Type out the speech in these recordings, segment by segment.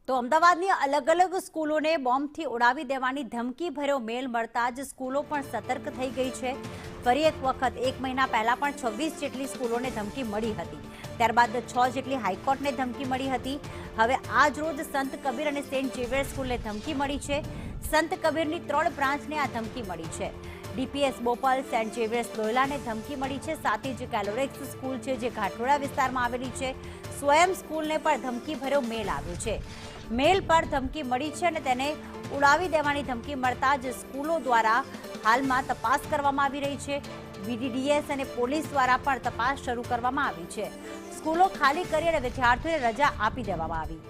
તો અમદાવાદની અલગ અલગ સ્કૂલોને બોમ્બથી ઉડાવી દેવાની ધમકી ભર્યો મેલ મળતા જ સ્કૂલો પણ સતર્ક થઈ ગઈ છે। ફરી એક વખત 1 મહિના પહેલા પણ 26 જેટલી સ્કૂલોને ધમકી મળી હતી, ત્યારબાદ 6 જેટલી હાઈકોર્ટને ધમકી મળી હતી। હવે આજ રોજ સંત કબીર અને સેન્ટ ઝેવિયર સ્કૂલને ધમકી મળી છે। સંત કબીરની 3 બ્રાન્ચને આ ધમકી મળી છે। ડીપીએસ બોપલ, સેન્ટ ઝેવિયર્સ દોયલાને ધમકી મળી છે। સાથે જ કેલોરેક્સ સ્કૂલ છે જે ઘાટોડા વિસ્તારમાં આવેલી છે, સ્વયં સ્કૂલને પણ ધમકી ભર્યો મેલ આવ્યો છે। મેલ પર ધમકી મળી છે અને તેને ઉડાવી દેવાની ધમકી મળતા જ સ્કૂલો દ્વારા હાલમાં તપાસ કરવામાં આવી રહી છે। બીડીડીએસ અને પોલીસ દ્વારા પણ તપાસ શરૂ કરવામાં આવી છે। સ્કૂલો ખાલી કરી અને વિદ્યાર્થીઓને રજા આપી દેવામાં આવી।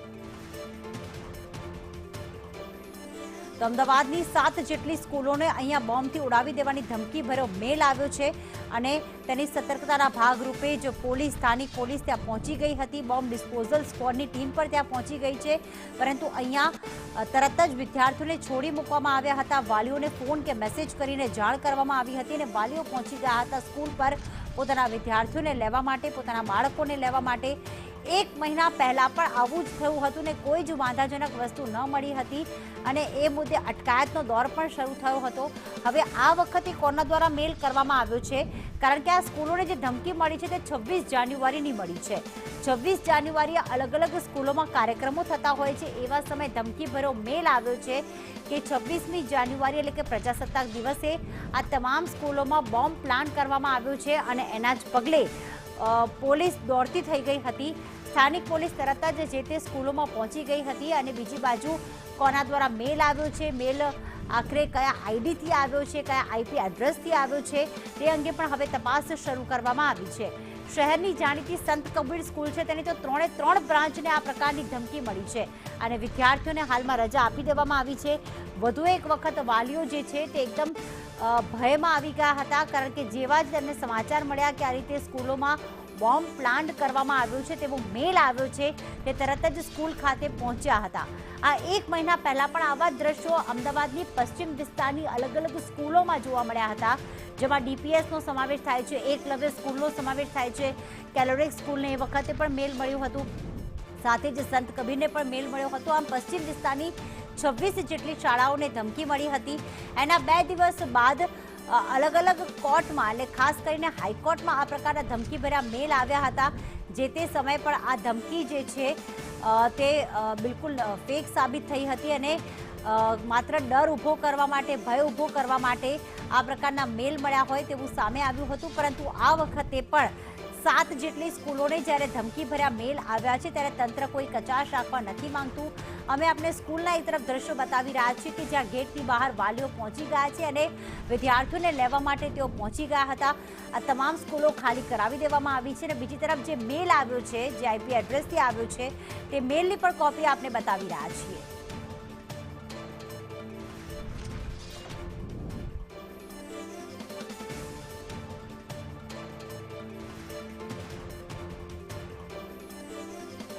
તો અમદાવાદની 7 જેટલી સ્કૂલોને અહીંયા બોમ્બથી ઉડાવી દેવાની ધમકી ભર્યો મેલ આવ્યો છે અને તેની સતર્કતાના ભાગરૂપે જ સ્થાનિક પોલીસ ત્યાં પહોંચી ગઈ હતી। બોમ્બ ડિસ્પોઝલ સ્ક્વોડની ટીમ પણ ત્યાં પહોંચી ગઈ છે, પરંતુ અહીંયા તરત જ વિદ્યાર્થીઓને છોડી મૂકવામાં આવ્યા હતા। વાલીઓને ફોન કે મેસેજ કરીને જાણ કરવામાં આવી હતી અને વાલીઓ પહોંચી ગયા હતા સ્કૂલ પર પોતાના વિદ્યાર્થીઓને લેવા માટે, પોતાના બાળકોને લેવા માટે। 1 મહિના પહેલા પણ આવું જ થયું હતું ને કોઈ જ વાંધાજનક વસ્તુ ન મળી હતી અને એ મુદ્દે અટકાયતનો દોર પણ શરૂ થયો હતો। હવે આ વખતે કોના દ્વારા મેલ કરવામાં આવ્યો છે, કારણ કે આ સ્કૂલોને જે ધમકી મળી છે તે 26 જાન્યુઆરીની મળી છે। 26 જાન્યુઆરીએ અલગ અલગ સ્કૂલોમાં કાર્યક્રમો થતા હોય છે, એવા સમયે ધમકી ભર્યો મેલ આવ્યો છે કે 26મી જાન્યુઆરી એટલે કે પ્રજાસત્તાક દિવસે આ તમામ સ્કૂલોમાં બોમ્બ પ્લાન કરવામાં આવ્યો છે અને એના જ પગલે પોલીસ દોડતી થઈ ગઈ હતી। સ્થાનિક પોલીસ તરત જ જે તે સ્કૂલોમાં પહોંચી ગઈ હતી અને બીજી બાજુ કોના દ્વારા મેલ આવ્યો છે, મેલ આખરે કયા આઈડીથી આવ્યો છે, કયા આઈપી એડ્રેસથી આવ્યો છે, તે અંગે પણ હવે તપાસ શરૂ કરવામાં આવી છે। શહેરની જાણીતી સંત કબીર સ્કૂલ છે, તેની તો 3 બ્રાન્ચને આ પ્રકારની ધમકી મળી છે અને વિદ્યાર્થીઓને હાલમાં રજા આપી દેવામાં આવી છે। વધુ એક વખત વાલીઓ જે છે તે એકદમ ભયમાં આવી ગયા હતા, કારણ કે જેવા જ તેમને સમાચાર મળ્યા કે આ રીતે સ્કૂલોમાં બોમ્બ પ્લાન કરવામાં આવ્યો છે, તેવો મેલ આવ્યો છે, તે તરત જ સ્કૂલ ખાતે પહોંચ્યા હતા। આ 1 મહિના પહેલા પણ આવા દ્રશ્યો અમદાવાદની પશ્ચિમ વિસ્તારની અલગ અલગ સ્કૂલોમાં જોવા મળ્યા હતા, જેમાં ડીપીએસનો સમાવેશ થાય છે, એકલવ્ય સ્કૂલનો સમાવેશ થાય છે, કેલોરેક્સ સ્કૂલને એ વખતે પણ મેલ મળ્યું હતું, સાથે જ સંત કબીરને પણ મેલ મળ્યો હતો। આમ પશ્ચિમ વિસ્તારની 26 જેટલી શાળાઓને ધમકી મળી હતી। એના 2 દિવસ બાદ અલગ અલગ કોર્ટમાં, એટલે ખાસ કરીને હાઈકોર્ટમાં આ પ્રકારના ધમકી ભર્યા મેલ આવ્યા હતા। જે તે સમયે પણ આ ધમકી જે છે તે બિલકુલ ફેક સાબિત થઈ હતી અને માત્ર ડર ઊભો કરવા માટે, ભય ઊભો કરવા માટે આ પ્રકારના મેલ મળ્યા હોય તેવું સામે આવ્યું હતું। પરંતુ આ વખતે પણ 7 જેટલી સ્કૂલોને જ્યારે ધમકી ભર્યા મેલ આવ્યા છે ત્યારે તંત્ર કોઈ કચાશ રાખવા નથી માંગતું। અમે આપણે સ્કૂલના એક તરફ દ્રશ્યો બતાવી રહ્યા છીએ કે જ્યાં ગેટની બહાર વાલીઓ પહોંચી ગયા છે અને વિદ્યાર્થીઓને લેવા માટે તેઓ પહોંચી ગયા હતા। આ તમામ સ્કૂલો ખાલી કરાવી દેવામાં આવી છે અને બીજી તરફ જે મેલ આવ્યો છે, જે આઈપી એડ્રેસથી આવ્યો છે, તે મેલની પણ કોપી આપણે બતાવી રહ્યા છીએ।